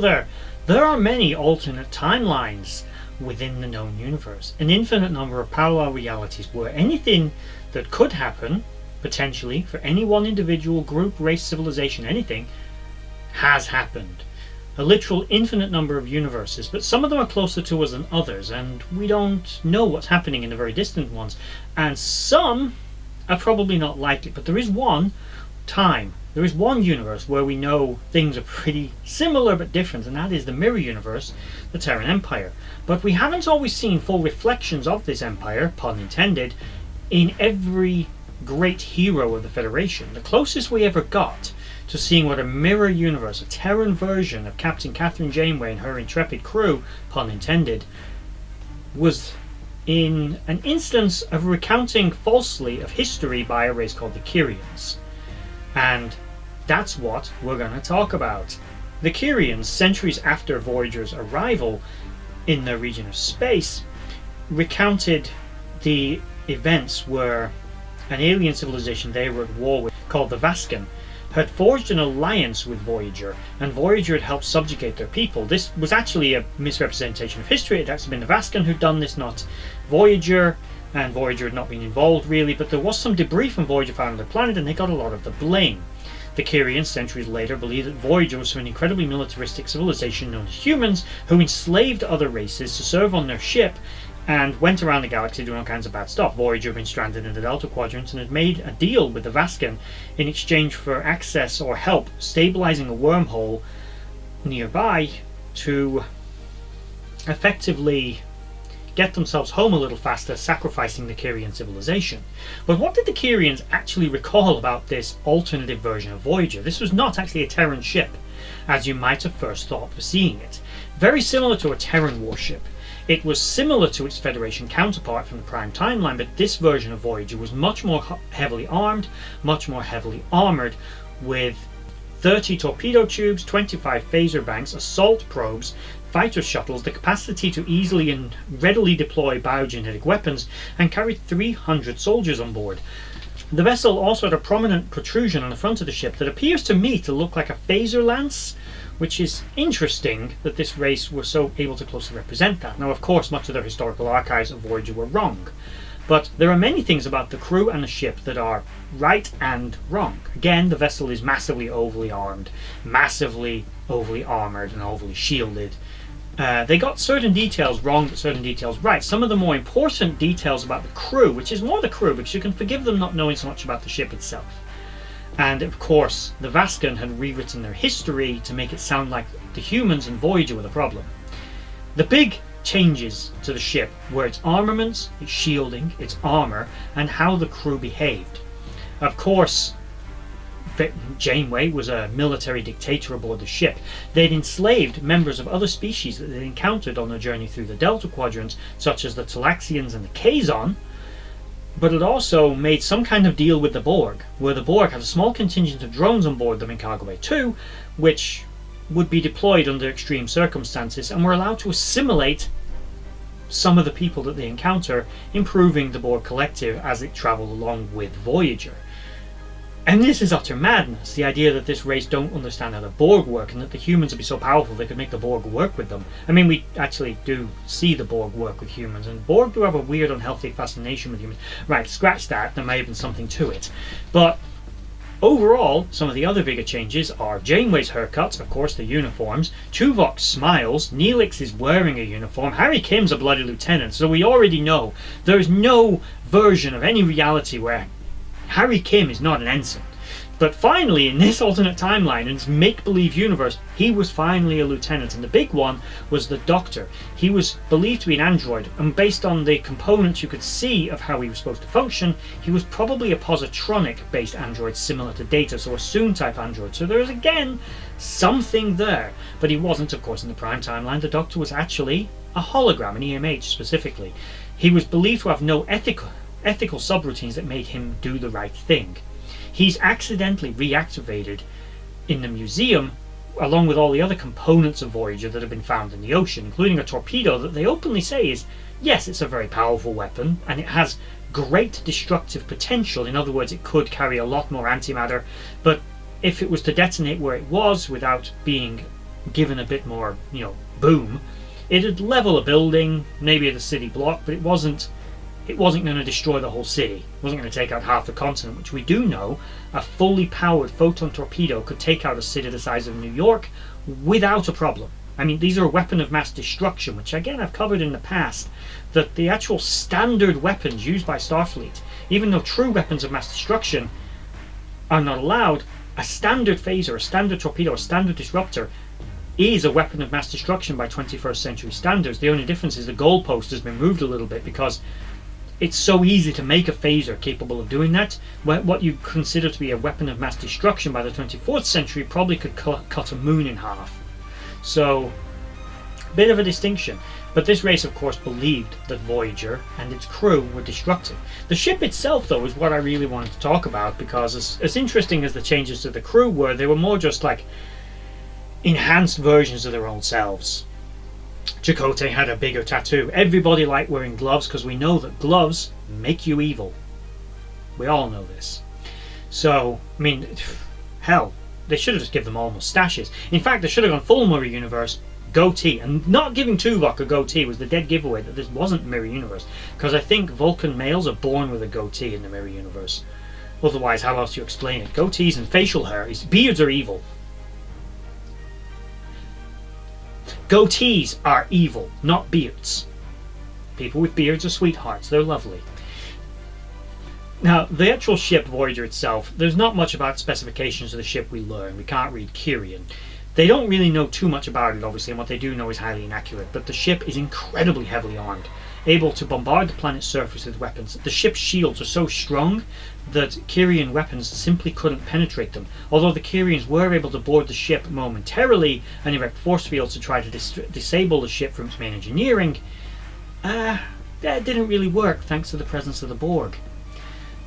there are many alternate timelines within the known universe, an infinite number of parallel realities where anything that could happen, potentially, for any one individual, group, race, civilization, anything, has happened. A literal infinite number of universes, but some of them are closer to us than others, and we don't know what's happening in the very distant ones, and some are probably not likely, but there is one universe where we know things are pretty similar but different, and that is the mirror universe, the Terran Empire. But we haven't always seen full reflections of this empire, pun intended, in every great hero of the Federation. The closest we ever got to seeing what a mirror universe, a Terran version of Captain Catherine Janeway and her intrepid crew, pun intended, was in an instance of recounting falsely of history by a race called the Kyrians. And that's what we're going to talk about. The Kyrians, centuries after Voyager's arrival in the region of space, recounted the events where an alien civilization they were at war with, called the Vascan, had forged an alliance with Voyager, and Voyager had helped subjugate their people. This was actually a misrepresentation of history. It had actually been the Vascan who'd done this, not Voyager, and Voyager had not been involved really, but there was some debris from Voyager found on the planet, and they got a lot of the blame. The Kyrians, centuries later, believed that Voyager was some incredibly militaristic civilization known as humans, who enslaved other races to serve on their ship and went around the galaxy doing all kinds of bad stuff. Voyager had been stranded in the Delta Quadrant and had made a deal with the Vascan in exchange for access or help stabilizing a wormhole nearby to effectively get themselves home a little faster, sacrificing the Kyrian civilization. But what did the Kyrians actually recall about this alternative version of Voyager? This was not actually a Terran ship, as you might have first thought for seeing it. Very similar to a Terran warship. It was similar to its Federation counterpart from the Prime Timeline, but this version of Voyager was much more heavily armed, much more heavily armoured, with 30 torpedo tubes, 25 phaser banks, assault probes, fighter shuttles, the capacity to easily and readily deploy biogenetic weapons, and carried 300 soldiers on board. The vessel also had a prominent protrusion on the front of the ship that appears to me to look like a phaser lance, which is interesting that this race were so able to closely represent that. Now, of course, much of their historical archives of Voyager were wrong, but there are many things about the crew and the ship that are right and wrong. Again, the vessel is massively overly armed, massively overly armoured, and overly shielded. They got certain details wrong, but certain details right. Some of the more important details about the crew, which is more the crew, because you can forgive them not knowing so much about the ship itself. And of course, the Vascan had rewritten their history to make it sound like the humans and Voyager were the problem. The big changes to the ship were its armaments, its shielding, its armour, and how the crew behaved. Of course, Janeway was a military dictator aboard the ship. They'd enslaved members of other species that they'd encountered on their journey through the Delta Quadrant, such as the Talaxians and the Kazon, but it also made some kind of deal with the Borg, where the Borg had a small contingent of drones on board them in Cargo Bay 2, which would be deployed under extreme circumstances and were allowed to assimilate some of the people that they encounter, improving the Borg collective as it travelled along with Voyager. And this is utter madness, the idea that this race don't understand how the Borg work and that the humans would be so powerful they could make the Borg work with them. I mean, we actually do see the Borg work with humans, and Borg do have a weird, unhealthy fascination with humans. Right, scratch that, there may have been something to it. But overall, some of the other bigger changes are Janeway's haircut, of course the uniforms, Tuvok smiles, Neelix is wearing a uniform, Harry Kim's a bloody lieutenant, so we already know there's no version of any reality where Harry Kim is not an ensign. But finally, in this alternate timeline, in this make-believe universe, he was finally a lieutenant, and the big one was the Doctor. He was believed to be an android, and based on the components you could see of how he was supposed to function, he was probably a positronic-based android similar to Data, so a Soong-type android. So there is, again, something there. But he wasn't, of course, in the Prime Timeline. The Doctor was actually a hologram, an EMH specifically. He was believed to have no ethical subroutines that made him do the right thing. He's accidentally reactivated in the museum along with all the other components of Voyager that have been found in the ocean, including a torpedo that they openly say is, yes, it's a very powerful weapon and it has great destructive potential. In other words, it could carry a lot more antimatter, but if it was to detonate where it was without being given a bit more, boom. It'd level a building, maybe the city block, but it wasn't going to destroy the whole city. It wasn't going to take out half the continent, which we do know a fully powered photon torpedo could take out a city the size of New York without a problem. I mean, these are a weapon of mass destruction, which again I've covered in the past, that the actual standard weapons used by Starfleet, even though true weapons of mass destruction are not allowed, a standard phaser, a standard torpedo, a standard disruptor is a weapon of mass destruction by 21st century standards. The only difference is the goalpost has been moved a little bit because it's so easy to make a phaser capable of doing that. What you consider to be a weapon of mass destruction by the 24th century probably could cut a moon in half. So, bit of a distinction. But this race, of course, believed that Voyager and its crew were destructive. The ship itself, though, is what I really wanted to talk about, because as interesting as the changes to the crew were, they were more just like enhanced versions of their own selves. Chakotay had a bigger tattoo. Everybody liked wearing gloves because we know that gloves make you evil. We all know this. So, I mean, hell, they should have just given them all mustaches. In fact, they should have gone full Mirror Universe, goatee. And not giving Tuvok a goatee was the dead giveaway that this wasn't Mirror Universe. Because I think Vulcan males are born with a goatee in the Mirror Universe. Otherwise, how else do you explain it? Goatees and facial hair, beards are evil. Goatees are evil, not beards. People with beards are sweethearts, they're lovely. Now, the actual ship Voyager itself, there's not much about specifications of the ship we learn. We can't read Kirian. They don't really know too much about it, obviously, and what they do know is highly inaccurate, but the ship is incredibly heavily armed, able to bombard the planet's surface with weapons. The ship's shields are so strong that Kirian weapons simply couldn't penetrate them, although the Kirians were able to board the ship momentarily and erect force fields to try to disable the ship from its main engineering. That didn't really work thanks to the presence of the Borg.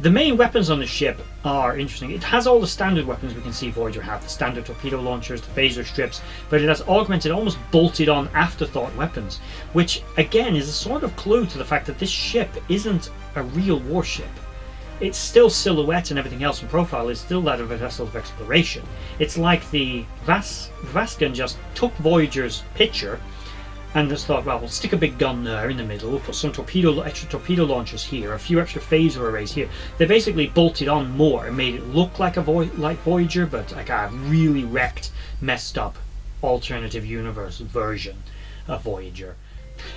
The main weapons on the ship are interesting. It has all the standard weapons we can see Voyager have, the standard torpedo launchers, the phaser strips, but it has augmented, almost bolted on afterthought weapons, which again is a sort of clue to the fact that this ship isn't a real warship. It's still silhouette and everything else in profile is still that of a vessel of exploration. It's like the Vascan just took Voyager's picture and just thought, well, we'll stick a big gun there in the middle, we'll put some extra torpedo launchers here, a few extra phaser arrays here. They basically bolted on more and made it look like like Voyager, but like a really wrecked, messed up alternative universe version of Voyager.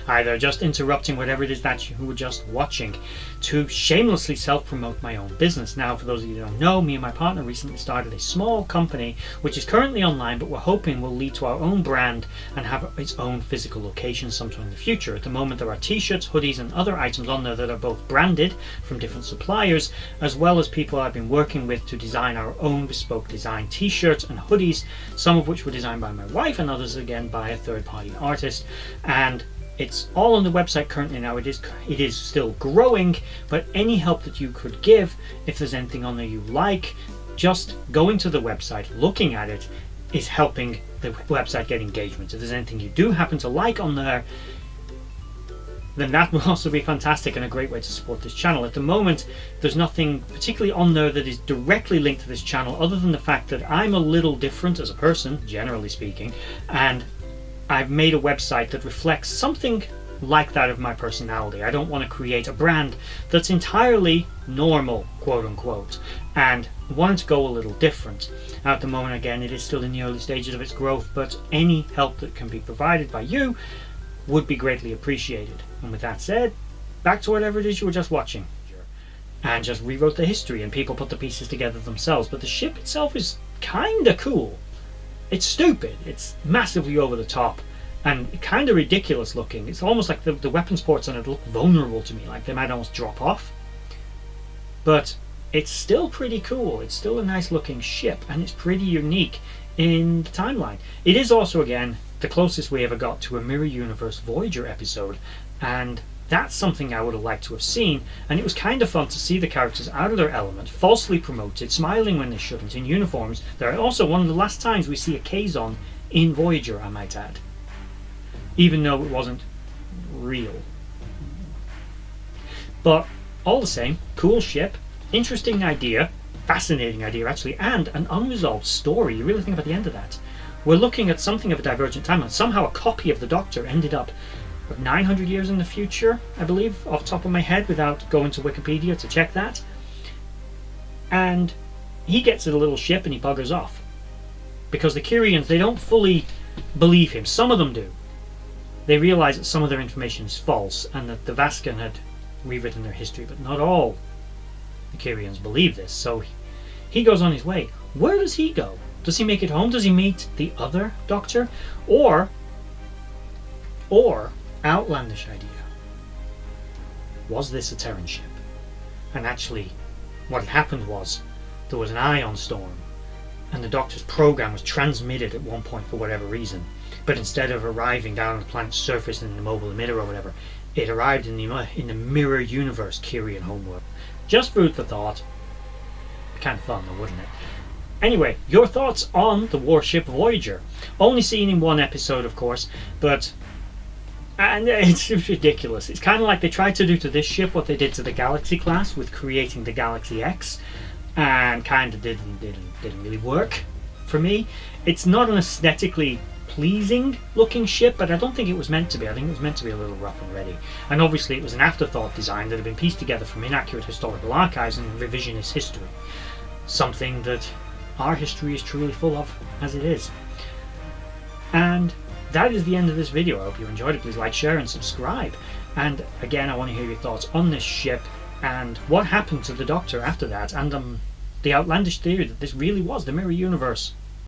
Either just interrupting whatever it is that you were just watching to shamelessly self-promote my own business. Now, for those of you who don't know, me and my partner recently started a small company which is currently online, but we're hoping will lead to our own brand and have its own physical location sometime in the future. At the moment, there are t-shirts, hoodies and other items on there that are both branded from different suppliers, as well as people I've been working with to design our own bespoke design t-shirts and hoodies, some of which were designed by my wife and others again by a third-party artist. And it's all on the website currently now. It is still growing, but any help that you could give, if there's anything on there you like, just going to the website, looking at it, is helping the website get engagement. If there's anything you do happen to like on there, then that will also be fantastic and a great way to support this channel. At the moment, there's nothing particularly on there that is directly linked to this channel, other than the fact that I'm a little different as a person, generally speaking, and I've made a website that reflects something like that of my personality. I don't want to create a brand that's entirely normal, quote unquote, and wanted to go a little different. Now, at the moment, again, it is still in the early stages of its growth, but any help that can be provided by you would be greatly appreciated. And with that said, back to whatever it is you were just watching. And just rewrote the history and people put the pieces together themselves. But the ship itself is kinda cool. It's stupid, it's massively over the top, and kind of ridiculous looking. It's almost like the weapons ports on it look vulnerable to me, like they might almost drop off. But it's still pretty cool, it's still a nice looking ship, and it's pretty unique in the timeline. It is also, again, the closest we ever got to a Mirror Universe Voyager episode, and that's something I would have liked to have seen, and it was kind of fun to see the characters out of their element, falsely promoted, smiling when they shouldn't, in uniforms. They're also one of the last times we see a Kazon in Voyager, I might add, even though it wasn't real. But all the same, cool ship, interesting idea, fascinating idea actually, and an unresolved story. You really think about the end of that. we're looking at something of a divergent timeline. Somehow a copy of the Doctor ended up 900 years in the future, I believe, off the top of my head, without going to Wikipedia to check that. And he gets in a little ship and he buggers off. Because the Kyrians, they don't fully believe him. Some of them do. They realise that some of their information is false and that the Vascan had rewritten their history, but not all the Kyrians believe this. So he goes on his way. Where does he go? Does he make it home? Does he meet the other Doctor? Or outlandish idea, was this a Terran ship? And actually, what had happened was there was an ion storm, and the Doctor's program was transmitted at one point for whatever reason. But instead of arriving down on the planet's surface in the mobile emitter or whatever, it arrived in the mirror universe Kyrian homeworld. Just food for thought. Kind of fun though, wouldn't it? Anyway, your thoughts on the Warship Voyager. Only seen in one episode, of course, and it's ridiculous. It's kind of like they tried to do to this ship what they did to the Galaxy class with creating the Galaxy X, and kind of didn't really work for me. It's not an aesthetically pleasing looking ship, but I don't think it was meant to be. I think it was meant to be a little rough and ready. And obviously it was an afterthought design that had been pieced together from inaccurate historical archives and revisionist history. Something that our history is truly full of, as it is. And that is the end of this video. I hope you enjoyed it. Please like, share and subscribe. And again, I want to hear your thoughts on this ship and what happened to the Doctor after that, and the outlandish theory that this really was the mirror universe.